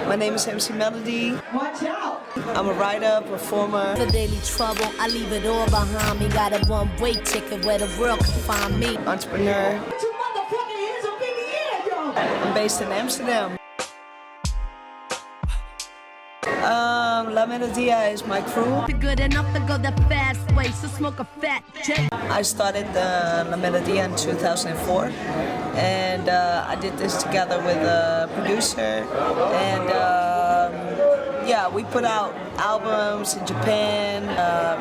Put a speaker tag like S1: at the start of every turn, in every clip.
S1: My name is Mc Melodee.
S2: Watch out!
S1: I'm a writer, performer.
S3: For daily trouble, I leave it all behind me. Got a one-way ticket where the world can find me.
S1: Entrepreneur.
S2: Put your motherfucking hands up in the air, yo!
S1: I'm based in Amsterdam. La Melodee is my crew.
S3: Good enough to go the fast way, so smoke a fat J.
S1: I started La Melodee in 2004, and I did this together with a producer, and yeah, we put out albums in Japan,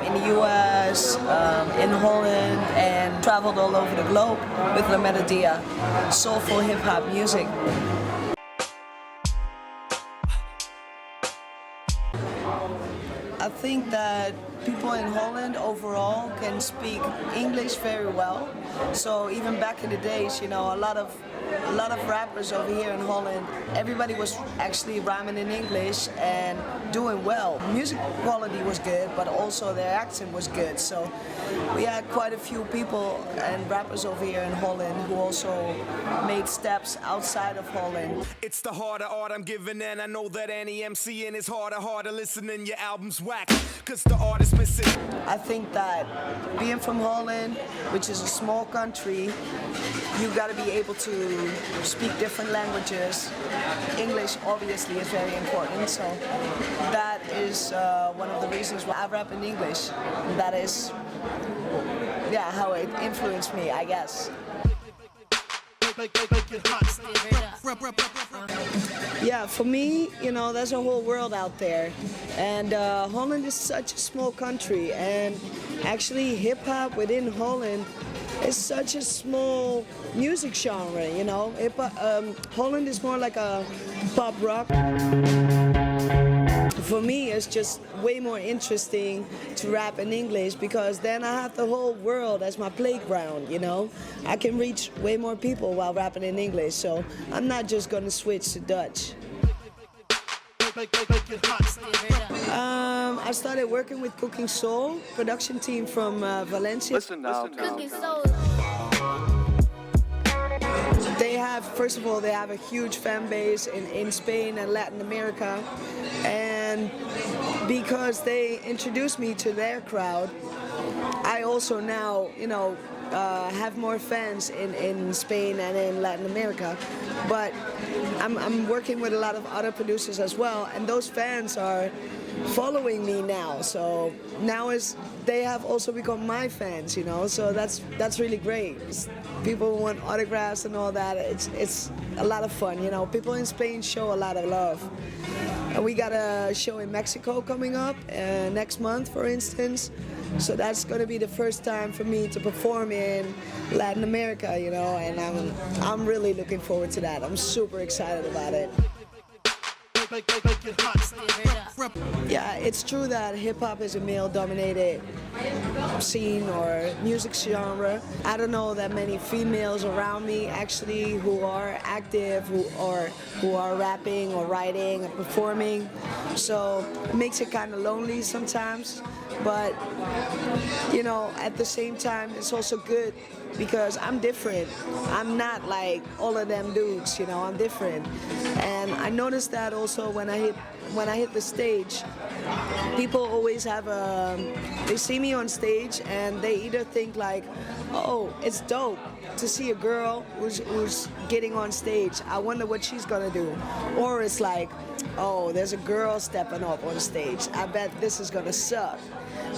S1: in the US, in Holland, and traveled all over the globe with La Melodee, soulful hip-hop music. I think that people in Holland overall can speak English very well. So even back in the days, you know, a lot of rappers over here in Holland, everybody was actually rhyming in English and doing well. Music quality was good, but also their accent was good. So we had quite a few people and rappers over here in Holland who also made steps outside of Holland.
S4: It's the harder art I'm giving, and I know that any MC in is harder listening. Your album's whack, cause the art is missing.
S1: I think that being from Holland, which is a small country, you gotta be able to speak different languages. English obviously is very important, so that is one of the reasons why I rap in English. That is, yeah, how it influenced me, I guess. Yeah, for me, you know, there's a whole world out there, and Holland is such a small country, and actually hip-hop within Holland is such a small music genre, you know. Holland is more like a pop rock. For me, it's just way more interesting to rap in English because then I have the whole world as my playground, you know. I can reach way more people while rapping in English, so I'm not just gonna switch to Dutch. I started working with Cooking Soul, production team from Valencia.
S5: Listen now.
S3: Cooking Soul.
S1: They have, first of all, they have a huge fan base in Spain and Latin America. And because they introduced me to their crowd, I also now, you know, have more fans in Spain and in Latin America. But I'm working with a lot of other producers as well, and those fans are following me now. So now they have also become my fans, you know. So that's really great. People want autographs and all that. It's a lot of fun, you know. People in Spain show a lot of love. And we got a show in Mexico coming up next month, for instance. So that's going to be the first time for me to perform in Latin America, you know, and I'm really looking forward to that. I'm super excited about it. Yeah, it's true that hip-hop is a male-dominated scene or music genre. I don't know that many females around me actually who are active, who are rapping or writing or performing. So it makes it kind of lonely sometimes. But, you know, at the same time, it's also good because I'm different. I'm not like all of them dudes, you know, I'm different. And I noticed that also when I hit the stage, people always have they see me on stage and they either think like, oh, it's dope to see a girl who's getting on stage. I wonder what she's gonna do. Or it's like, oh, there's a girl stepping up on stage. I bet this is gonna suck.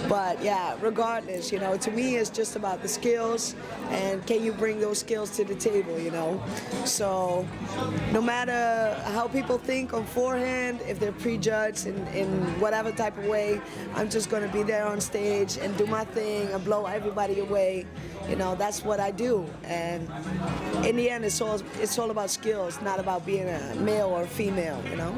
S1: But yeah, regardless, you know, to me it's just about the skills and can you bring those skills to the table, you know. So no matter how people think on forehand, if they're prejudged in whatever type of way, I'm just going to be there on stage and do my thing and blow everybody away. You know, that's what I do. And in the end, it's all about skills, not about being a male or female, you know.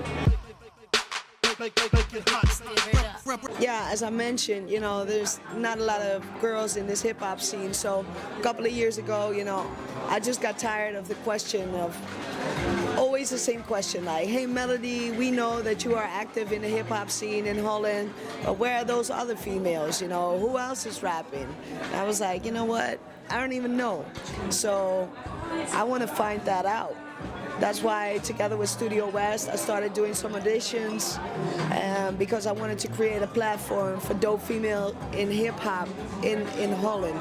S1: Yeah, as I mentioned, you know, there's not a lot of girls in this hip-hop scene. So a couple of years ago, you know, I just got tired of the question of always the same question, like, hey Melodee, we know that you are active in the hip-hop scene in Holland, but where are those other females, you know, who else is rapping? And I was like, you know what, I don't even know. So I want to find that out. That's why, together with Studio West, I started doing some auditions because I wanted to create a platform for dope female in hip-hop in Holland.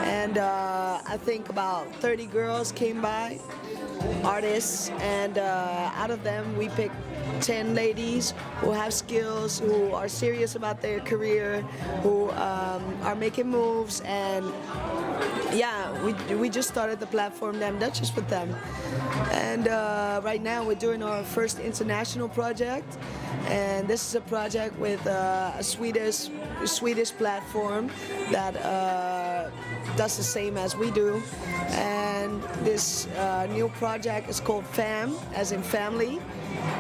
S1: And I think about 30 girls came by, artists, and out of them we picked 10 ladies who have skills, who are serious about their career, who are making moves, and yeah, we just started the platform Damn Dutchess with them. And right now we're doing our first international project, and this is a project with a Swedish platform that does the same as we do. And this new project is called FAM, as in family.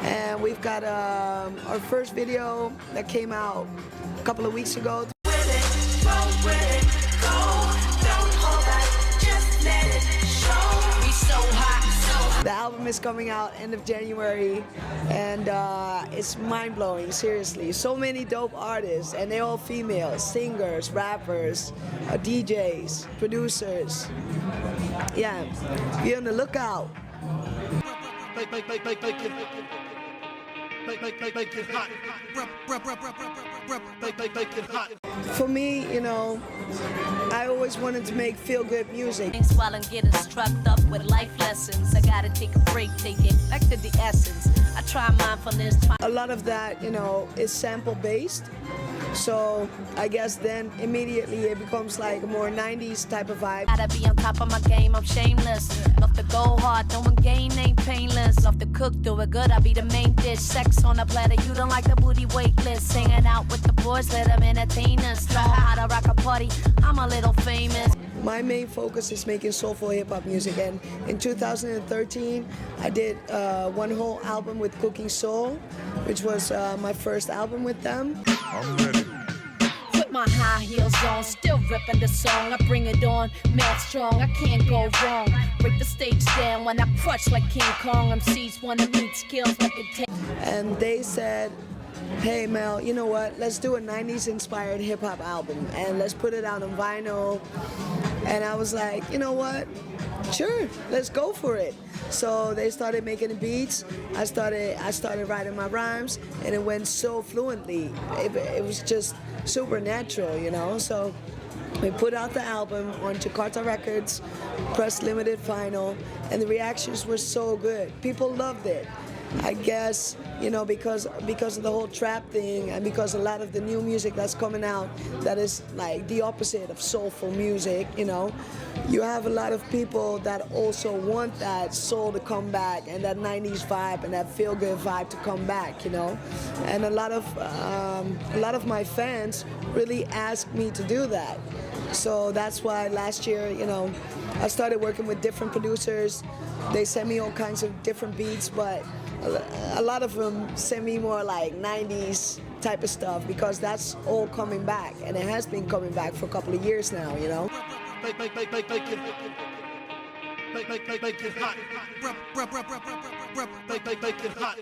S1: And we've got our first video that came out a couple of weeks ago. The album is coming out end of January, and it's mind-blowing, seriously. So many dope artists, and they're all female, singers, rappers, DJs, producers. Yeah, be on the lookout. For me, you know, I always wanted to make feel-good music.
S3: While I'm getting struck up with life lessons, I gotta take a break, take it back to the essence. I try mindfulness.
S1: A lot of that, you know, is sample-based. So I guess then immediately it becomes like a more 90s type of vibe.
S3: Gotta be on top of my game, I'm shameless. Love to go hard, throwing gain ain't painless. Love to cook, do it good, I be the main dish. Sex on a platter, you don't like the booty weightless. Hanging out with the boys, let them entertain us. Know how to rock a party, I'm a little famous.
S1: My main focus is making soulful hip-hop music, and in 2013 I did one whole album with Cooking Soul, which was my first album with them.
S5: I'm ready.
S3: Put my high heels on, still ripping the song. I bring it on, mad strong, I can't go wrong. Break the stage down when I crush like King Kong. MCs wanna meet skills like a tank.
S1: And they said, hey Mel, you know what, let's do a 90s inspired hip-hop album and let's put it out on vinyl. And I was like, you know what, sure, let's go for it. So they started making the beats, I started writing my rhymes, and it went so fluently. It was just super natural, you know. So we put out the album on Jakarta Records, pressed limited vinyl, and the reactions were so good. People loved it. I guess, you know, because of the whole trap thing, and because a lot of the new music that's coming out that is like the opposite of soulful music, you know, you have a lot of people that also want that soul to come back and that 90s vibe and that feel-good vibe to come back, you know. And a lot of my fans really asked me to do that. So that's why last year, you know, I started working with different producers. They sent me all kinds of different beats, but a lot of them send me more like 90s type of stuff, because that's all coming back, and it has been coming back for a couple of years now, you know.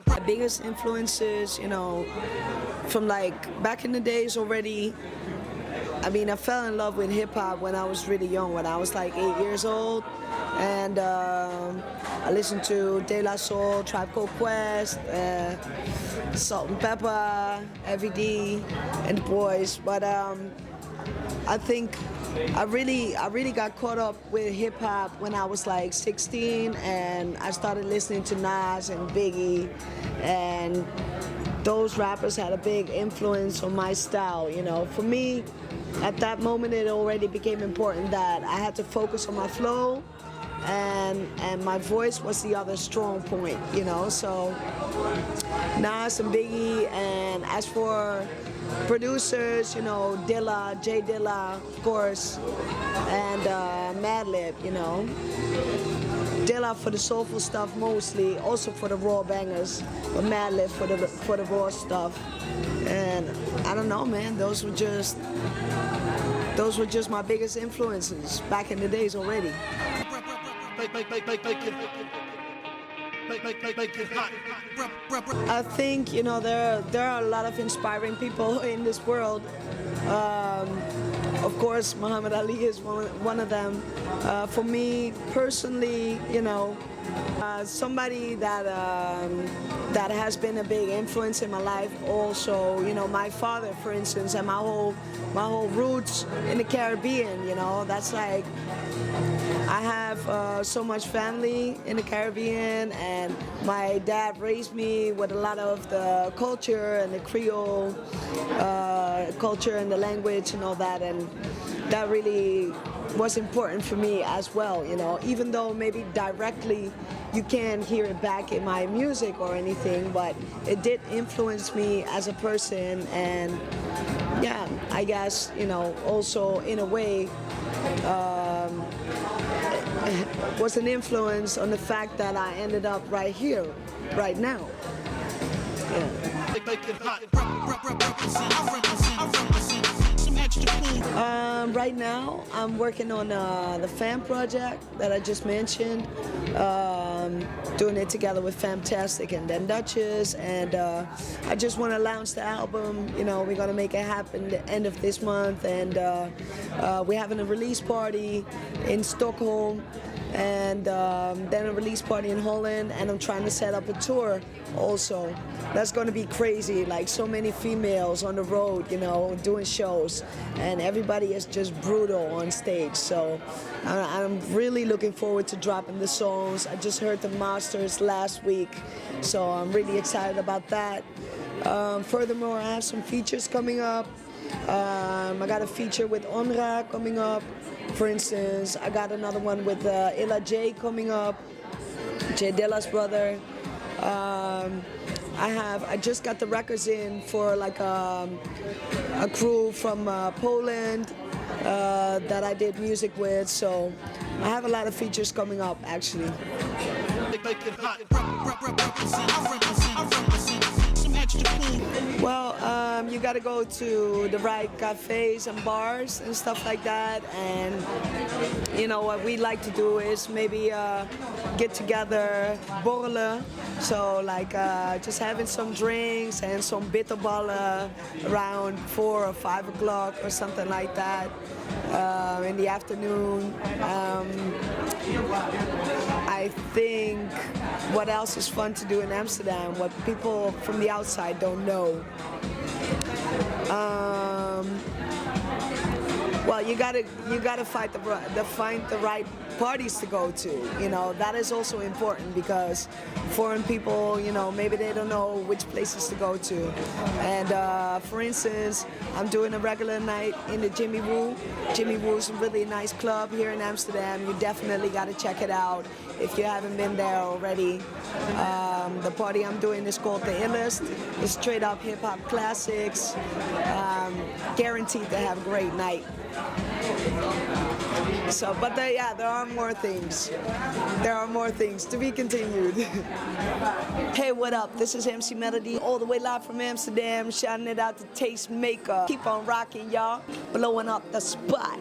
S1: My biggest influences, you know, from like back in the days already. I mean, I fell in love with hip-hop when I was really young, when I was like 8 years old. And I listened to De La Soul, Tribe Called Quest, Salt and Pepper, FED, and the Boys. But I think I really got caught up with hip-hop when I was like 16, and I started listening to Nas and Biggie, and those rappers had a big influence on my style, you know. For me, at that moment, it already became important that I had to focus on my flow, and my voice was the other strong point, you know. So Nas and Biggie, and as for producers, you know, Dilla, J Dilla, of course, and Madlib, you know. Dilla for the soulful stuff mostly, also for the raw bangers, but Madlib for the raw stuff. And I don't know, man, those were just my biggest influences back in the days already. I think, you know, there are a lot of inspiring people in this world. of course, Muhammad Ali is one of them. For me personally, you know, somebody that that has been a big influence in my life. Also, you know, my father, for instance, and my whole roots in the Caribbean. You know, that's like I have so much family in the Caribbean, and my dad raised me with a lot of the culture and the Creole culture and the language and all that, and that really was important for me as well, you know, even though maybe directly you can't hear it back in my music or anything, but it did influence me as a person, and yeah, I guess, you know, also in a way was an influence on the fact that I ended up right here, right now. Yeah. Right now, I'm working on the FAM project that I just mentioned, doing it together with Fantastic and then Duchess, and I just want to launch the album. You know, we're going to make it happen the end of this month, and we're having a release party in Stockholm, and then a release party in Holland, and I'm trying to set up a tour also. That's going to be crazy, like so many females on the road, you know, doing shows, and everybody is just brutal on stage. So I'm really looking forward to dropping the songs. I just heard the masters last week, so I'm really excited about that. Furthermore, I have some features coming up. I got a feature with Omran coming up, for instance. I got another one with Illa J coming up, J Dilla's brother. I just got the records in for like a crew from Poland that I did music with, so I have a lot of features coming up actually. Well, you got to go to the right cafes and bars and stuff like that, and you know what we like to do is maybe get together, borrelen, so like just having some drinks and some bitterballen around 4 or 5 o'clock or something like that in the afternoon. I think what else is fun to do in Amsterdam, what people from the outside don't know. Well, you gotta find the right parties to go to. You know, that is also important because foreign people, you know, maybe they don't know which places to go to. And for instance, I'm doing a regular night in the Jimmy Woo. Jimmy Woo is a really nice club here in Amsterdam. You definitely gotta check it out if you haven't been there already. The party I'm doing is called The Illest. It's straight up hip-hop classics. Guaranteed to have a great night. So, but yeah, there are more things. There are more things to be continued. Hey, what up? This is Mc Melodee, all the way live from Amsterdam, shouting it out to Tastemaeker. Keep on rocking, y'all. Blowing up the spot.